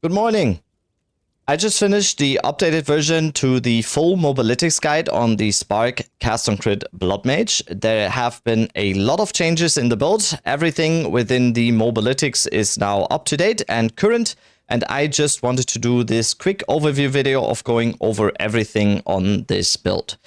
Good morning. I just finished the updated version to the full mobilitics guide on the Spark Cast on Crit Bloodmage. There have been a lot of changes in the build. Everything within the mobilitics is now up to date and current, and I just wanted to do this quick overview video of going over everything on this build.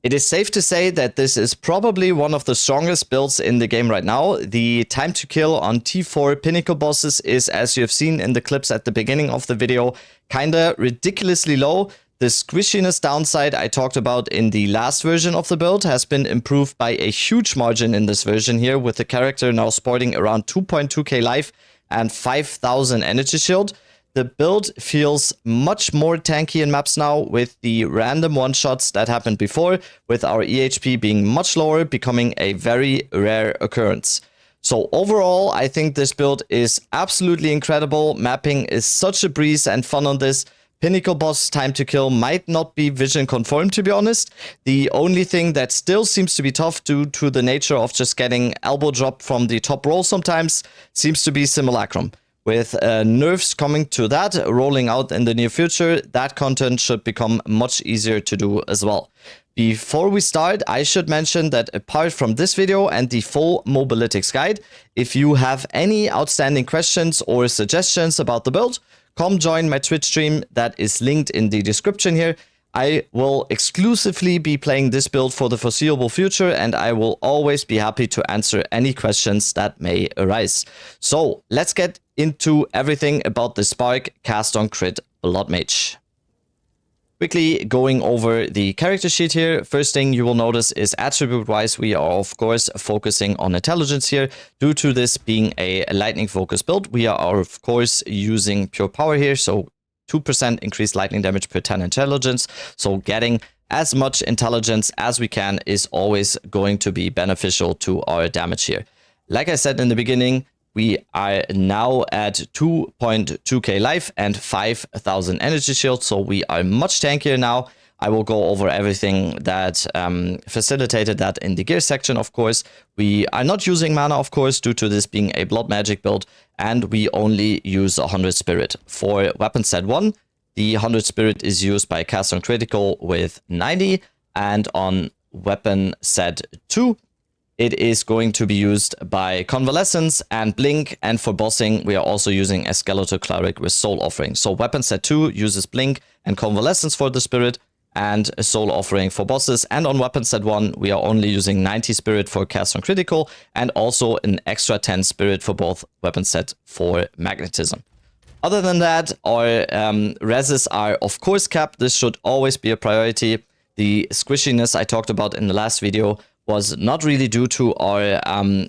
It is safe to say that this is probably one of the strongest builds in the game right now. The time to kill on T4 pinnacle bosses is, as you have seen in the clips at the beginning of the video, kinda ridiculously low. The squishiness downside I talked about in the last version of the build has been improved by a huge margin in this version here, with the character now sporting around 2.2k life and 5000 energy shield. The build feels much more tanky in maps now, with the random one-shots that happened before, with our EHP being much lower, becoming a very rare occurrence. So overall, I think this build is absolutely incredible. Mapping is such a breeze and fun on this. Pinnacle boss time to kill might not be vision conformed, to be honest. The only thing that still seems to be tough due to the nature of just getting elbow drop from the top roll sometimes seems to be simulacrum. With nerfs coming to that, rolling out in the near future, that content should become much easier to do as well. Before we start, I should mention that apart from this video and the full mobilitics guide, if you have any outstanding questions or suggestions about the build, come join my Twitch stream that is linked in the description here. I will exclusively be playing this build for the foreseeable future, and I will always be happy to answer any questions that may arise. So let's get into everything about the Spark Cast on Crit Bloodmage. Quickly going over the character sheet here. First thing you will notice is attribute-wise, we are of course focusing on intelligence here. Due to this being a lightning focused build, we are of course using pure power here, so 2% increased lightning damage per 10 intelligence. So getting as much intelligence as we can is always going to be beneficial to our damage here. Like I said in the beginning, we are now at 2.2k life and 5000 energy shield, so we are much tankier now. I will go over everything that facilitated that in the gear section, of course. We are not using mana, of course, due to this being a blood magic build, and we only use 100 spirit. For weapon set 1, the 100 spirit is used by cast on critical with 90, and on weapon set 2, it is going to be used by Convalescence and Blink, and for bossing, we are also using a Skeletal Cleric with Soul Offering. So weapon set 2 uses Blink and Convalescence for the spirit, and a Soul Offering for bosses. And on weapon set 1, we are only using 90 spirit for cast on critical, and also an extra 10 spirit for both weapon set for magnetism. Other than that, our reses are of course capped. This should always be a priority. The squishiness I talked about in the last video was not really due to our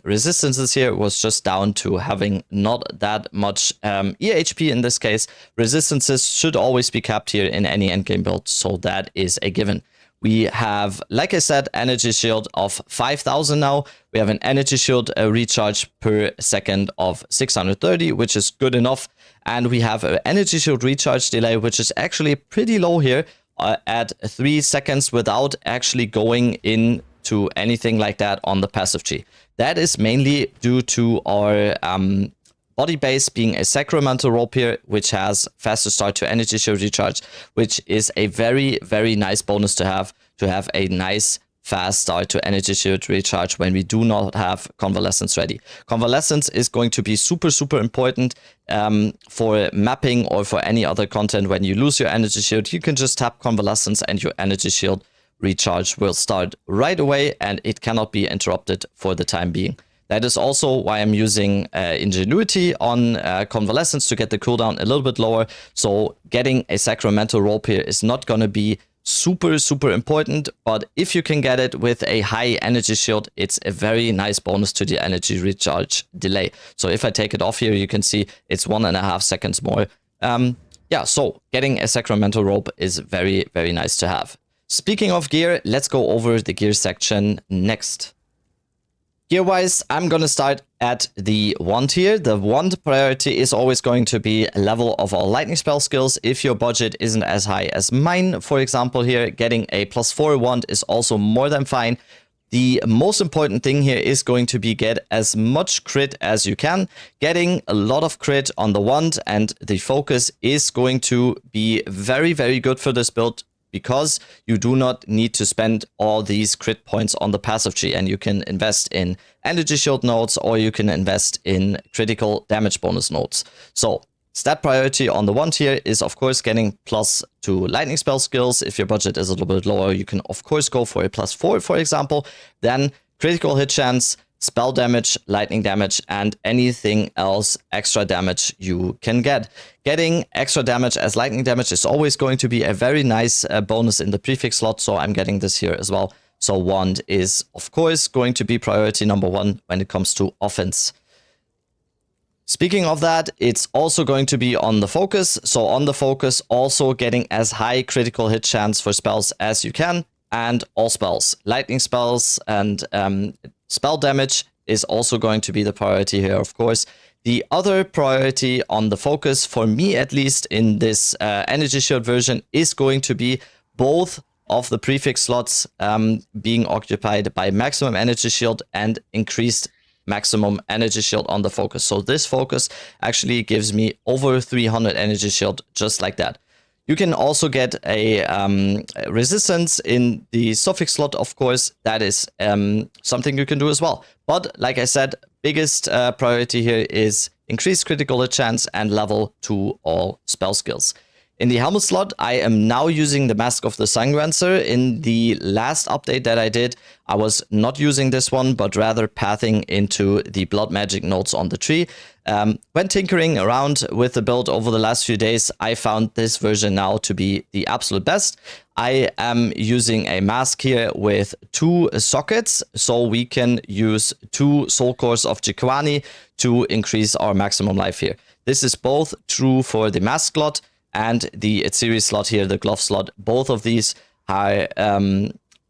resistances here. It was just down to having not that much EHP in this case. Resistances should always be capped here in any endgame build, so that is a given. We have, like I said, energy shield of 5000 now. We have an energy shield recharge per second of 630, which is good enough. And we have an energy shield recharge delay, which is actually pretty low here at 3 seconds without actually going in to anything like that on the passive G. That is mainly due to our body base being a sacramental rope here, which has faster start to energy shield recharge, which is a very, very nice bonus to have a nice fast start to energy shield recharge when we do not have Convalescence ready. Convalescence is going to be super, super important for mapping or for any other content. When you lose your energy shield, you can just tap Convalescence and your energy shield recharge will start right away, and it cannot be interrupted for the time being. That is also why I'm using Ingenuity on Convalescence to get the cooldown a little bit lower. So getting a Sacramental rope here is not going to be super, super important. But if you can get it with a high energy shield, it's a very nice bonus to the energy recharge delay. So if I take it off here, you can see it's 1.5 seconds more. yeah, so getting a Sacramental Robe is very, very nice to have. Speaking of gear, let's go over the gear section next. Gear-wise, I'm going to start at the wand here. The wand priority is always going to be a level of all lightning spell skills. If your budget isn't as high as mine, for example here, getting a +4 wand is also more than fine. The most important thing here is going to be get as much crit as you can. Getting a lot of crit on the wand and the focus is going to be very, very good for this build, because you do not need to spend all these crit points on the passive tree, and you can invest in energy shield nodes, or you can invest in critical damage bonus nodes. So stat priority on the wand here is of course getting +2 lightning spell skills. If your budget is a little bit lower, you can of course go for a +4, for example. Then critical hit chance, spell damage, lightning damage, and anything else extra damage you can get. Getting extra damage as lightning damage is always going to be a very nice bonus in the prefix slot, so I'm getting this here as well. So wand is of course going to be priority number 1 when it comes to offense. Speaking of that, it's also going to be on the focus. So on the focus, also getting as high critical hit chance for spells as you can, and all spells. Lightning spells and spell damage is also going to be the priority here, of course. The other priority on the focus, for me at least in this energy shield version, is going to be both of the prefix slots being occupied by maximum energy shield and increased maximum energy shield on the focus. So this focus actually gives me over 300 energy shield just like that. You can also get a resistance in the suffix slot, of course. That is something you can do as well. But like I said, biggest priority here is increased critical hit chance and level to all spell skills. In the helmet slot, I am now using the Mask of the Sangrancer. In the last update that I did, I was not using this one, but rather pathing into the blood magic nodes on the tree. When tinkering around with the build over the last few days, I found this version now to be the absolute best. I am using a mask here with 2 sockets, so we can use 2 soul cores of Jikwani to increase our maximum life here. This is both true for the mask slot and the Itsiri slot here, the glove slot. Both of these are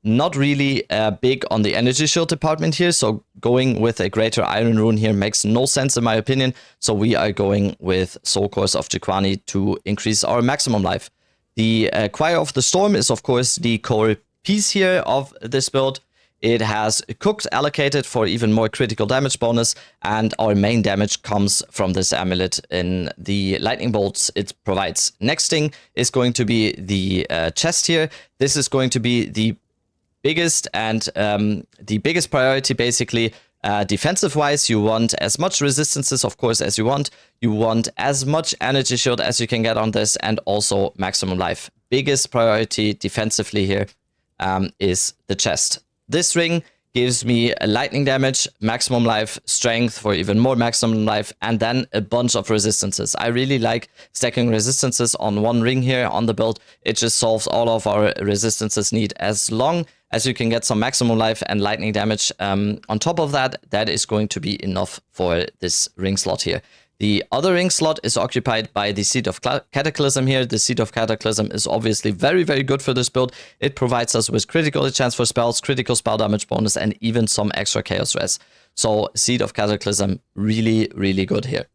not really big on the energy shield department here, so going with a greater iron rune here makes no sense in my opinion. So we are going with soul cores of Jikwani to increase our maximum life. The Choir of the Storm is of course the core piece here of this build. It has CoC allocated for even more critical damage bonus, and our main damage comes from this amulet in the lightning bolts it provides. Next thing is going to be the chest here. This is going to be the biggest and the biggest priority basically. Defensive wise, you want as much resistances of course as you want. You want as much energy shield as you can get on this, and also maximum life. Biggest priority defensively here is the chest. This ring gives me a lightning damage, maximum life, strength for even more maximum life, and then a bunch of resistances. I really like stacking resistances on one ring here on the build. It just solves all of our resistances need. As long as you can get some maximum life and lightning damage on top of that, that is going to be enough for this ring slot here. The other ring slot is occupied by the Seed of Cataclysm here. The Seed of Cataclysm is obviously very, very good for this build. It provides us with critical chance for spells, critical spell damage bonus, and even some extra chaos res. So Seed of Cataclysm, really, really good here.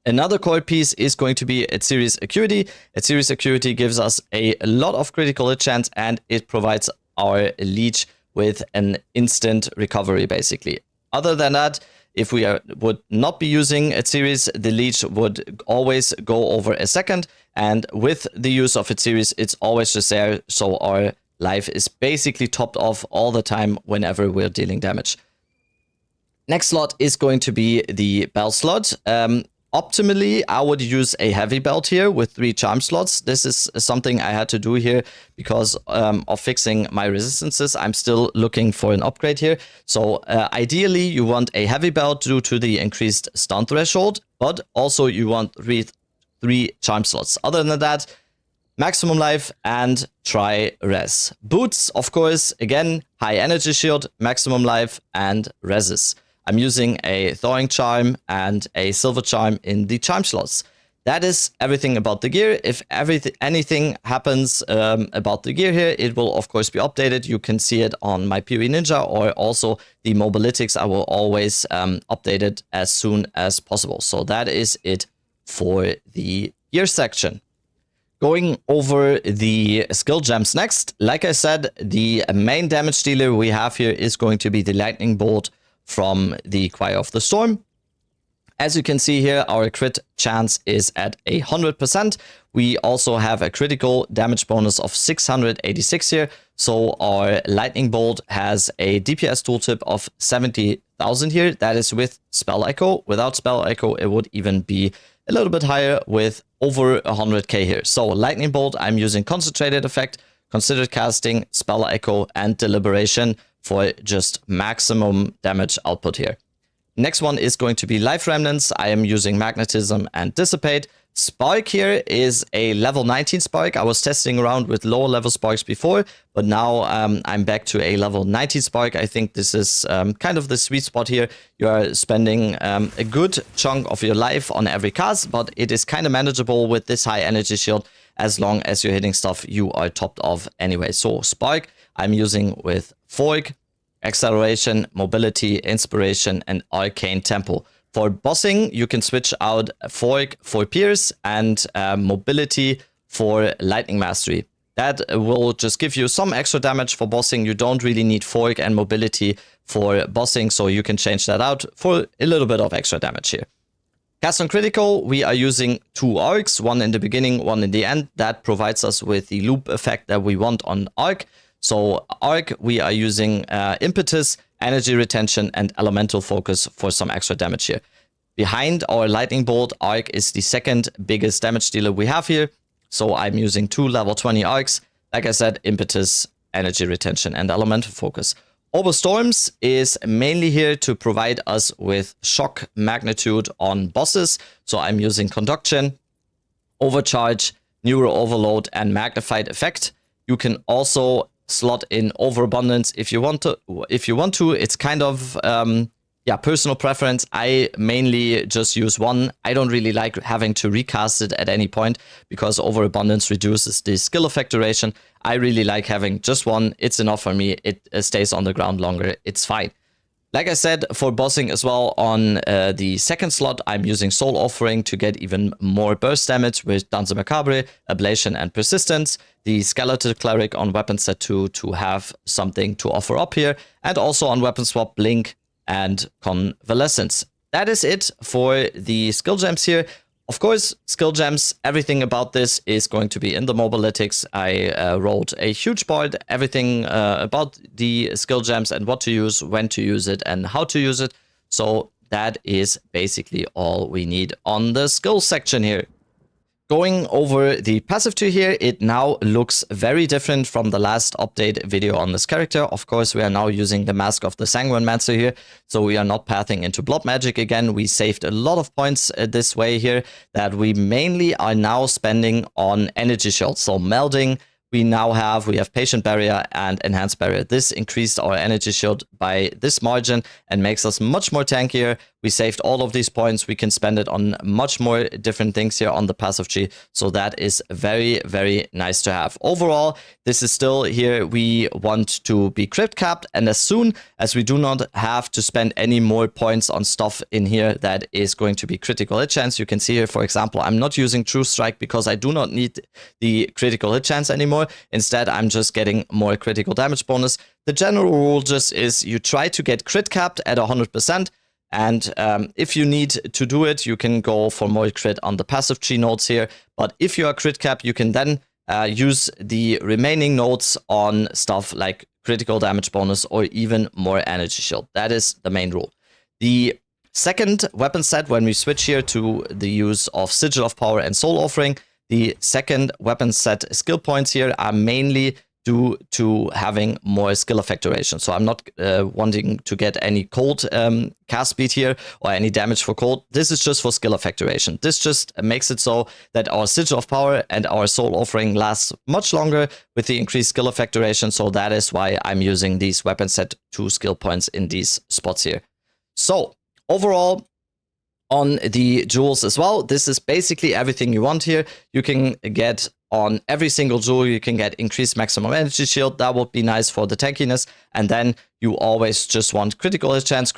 Another core piece is going to be Itsiri's Acuity. Itsiri's Acuity gives us a lot of critical hit chance, and it provides our leech with an instant recovery, basically. Other than that, if we would not be using Itsiri's, the leech would always go over a second, and with the use of Itsiri's, it's always just there, so our life is basically topped off all the time whenever we're dealing damage. Next slot is going to be the belt slot. Optimally, I would use a heavy belt here with 3 charm slots. This is something I had to do here because of fixing my resistances. I'm still looking for an upgrade here. So ideally, you want a heavy belt due to the increased stun threshold, but also you want 3 charm slots. Other than that, maximum life and try res. Boots, of course, again, high energy shield, maximum life, and reses. I'm using a Thawing Charm and a Silver Charm in the charm slots. that is everything about the gear. If anything happens about the gear here, it will of course be updated. You can see it on my PoE Ninja, or also the Mobalytics. I will always update it as soon as possible. So that is it for the gear section. Going over the skill gems next, like I said, the main damage dealer we have here is going to be the lightning bolt from the Choir of the Storm. As you can see here, our crit chance is at 100%. We also have a critical damage bonus of 686 here. So our lightning bolt has a DPS tooltip of 70,000 here. That is with spell echo. Without spell echo, it would even be a little bit higher with over 100k here. So lightning bolt, I'm using concentrated effect, considered casting, spell echo, and deliberation for just maximum damage output here. Next one is going to be life remnants. I am using magnetism and dissipate. Spark here is a level 19 spark. I was testing around with lower level sparks before, but now I'm back to a level 19 spark. I think this is kind of the sweet spot here. You are spending a good chunk of your life on every cast, but it is kind of manageable with this high energy shield as long as you're hitting stuff you are topped of anyway. So spark I'm using with Fork, acceleration, mobility, inspiration, and arcane tempo. For bossing, you can switch out Fork for Pierce and mobility for lightning mastery. That will just give you some extra damage for bossing. You don't really need Fork and mobility for bossing, so you can change that out for a little bit of extra damage here. Cast on critical, we are using 2 arcs, one in the beginning, one in the end. That provides us with the loop effect that we want on arc. So arc, we are using impetus, energy retention, and elemental focus for some extra damage here. Behind our lightning bolt, arc is the second biggest damage dealer we have here. So I'm using 2 level 20 arcs. Like I said, impetus, energy retention, and elemental focus. Orb Storms is mainly here to provide us with shock magnitude on bosses. So I'm using conduction, overcharge, neural overload, and magnified effect. You can also slot in overabundance if you want to. It's kind of personal preference. I mainly just use one. I don't really like having to recast it at any point because overabundance reduces the skill effect duration. I really like having just one. It's enough for me. It stays on the ground longer. It's fine. Like I said, for bossing as well, on the second slot, I'm using Soul Offering to get even more burst damage with Danse Macabre, Ablation, and Persistence. The Skeletal Cleric on Weapon Set 2 to have something to offer up here. And also on Weapon Swap, Blink and Convalescence. That is it for the skill gems here. Of course, skill gems, everything about this is going to be in the Mobalytics. I wrote a huge part, everything about the skill gems and what to use, when to use it, and how to use it. So that is basically all we need on the skill section here. Going over the passive tree here, it now looks very different from the last update video on this character. Of course, we are now using the Mask of the Sanguinemancer here, so we are not pathing into blood magic again. We saved a lot of points this way here that we mainly are now spending on energy shields. So melding, we have Patient Barrier and Enhanced Barrier. This increased our energy shield by this margin and makes us much more tankier. We saved all of these points. We can spend it on much more different things here on the passive tree. So that is very, very nice to have. Overall, this is still here. We want to be crit capped. And as soon as we do not have to spend any more points on stuff in here that is going to be critical hit chance, you can see here, for example, I'm not using True Strike because I do not need the critical hit chance anymore. Instead, I'm just getting more critical damage bonus. The general rule just is you try to get crit capped at 100%. And if you need to do it, you can go for more crit on the passive tree nodes here. But if you are crit cap, you can then use the remaining nodes on stuff like critical damage bonus or even more energy shield. That is the main rule. The second weapon set, when we switch here to the use of Sigil of Power and Soul Offering, the second weapon set skill points here are mainly due to having more skill effect duration. So I'm not wanting to get any cold cast speed here or any damage for cold. This is just for skill effect duration. This just makes it so that our Sigil of Power and our Soul Offering lasts much longer with the increased skill effect duration. So that is why I'm using these weapon set 2 skill points in these spots here. So overall, on the jewels as well. This is basically everything you want here. You can get on every single jewel, you can get increased maximum energy shield. That would be nice for the tankiness. And then you always just want critical hit chance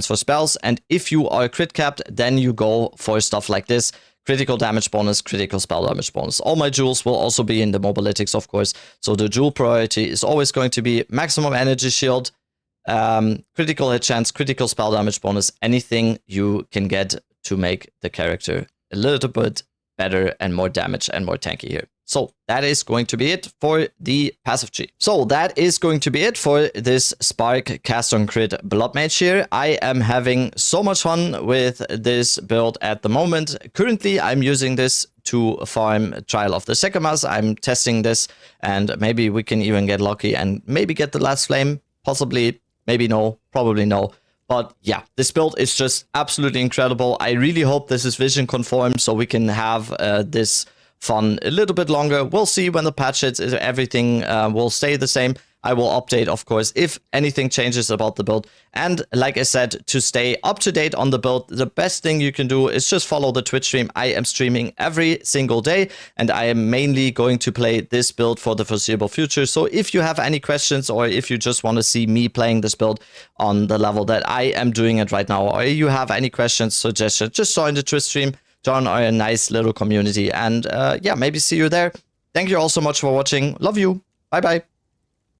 for spells. And if you are crit capped, then you go for stuff like this. Critical damage bonus, critical spell damage bonus. All my jewels will also be in the mobalytics, of course. So the jewel priority is always going to be maximum energy shield, critical hit chance, critical spell damage bonus, anything you can get to make the character a little bit better and more damage and more tanky here. So that is going to be it for the passive tree. So that is going to be it for this Spark Cast on Crit Bloodmage here. I am having so much fun with this build at the moment. Currently, I'm using this to farm Trial of the Sycamas. I'm testing this and maybe we can even get lucky and maybe get the last flame. Possibly, maybe no, probably no. But yeah, this build is just absolutely incredible. I really hope this is vision conformed so we can have this fun a little bit longer. We'll see when the patch hits. Everything will stay the same. I will update, of course, if anything changes about the build. And like I said, to stay up to date on the build, the best thing you can do is just follow the Twitch stream. I am streaming every single day, and I am mainly going to play this build for the foreseeable future. So if you have any questions, or if you just want to see me playing this build on the level that I am doing it right now, or you have any questions, suggestions, just join the Twitch stream, join our nice little community, and yeah, maybe see you there. Thank you all so much for watching. Love you. Bye-bye.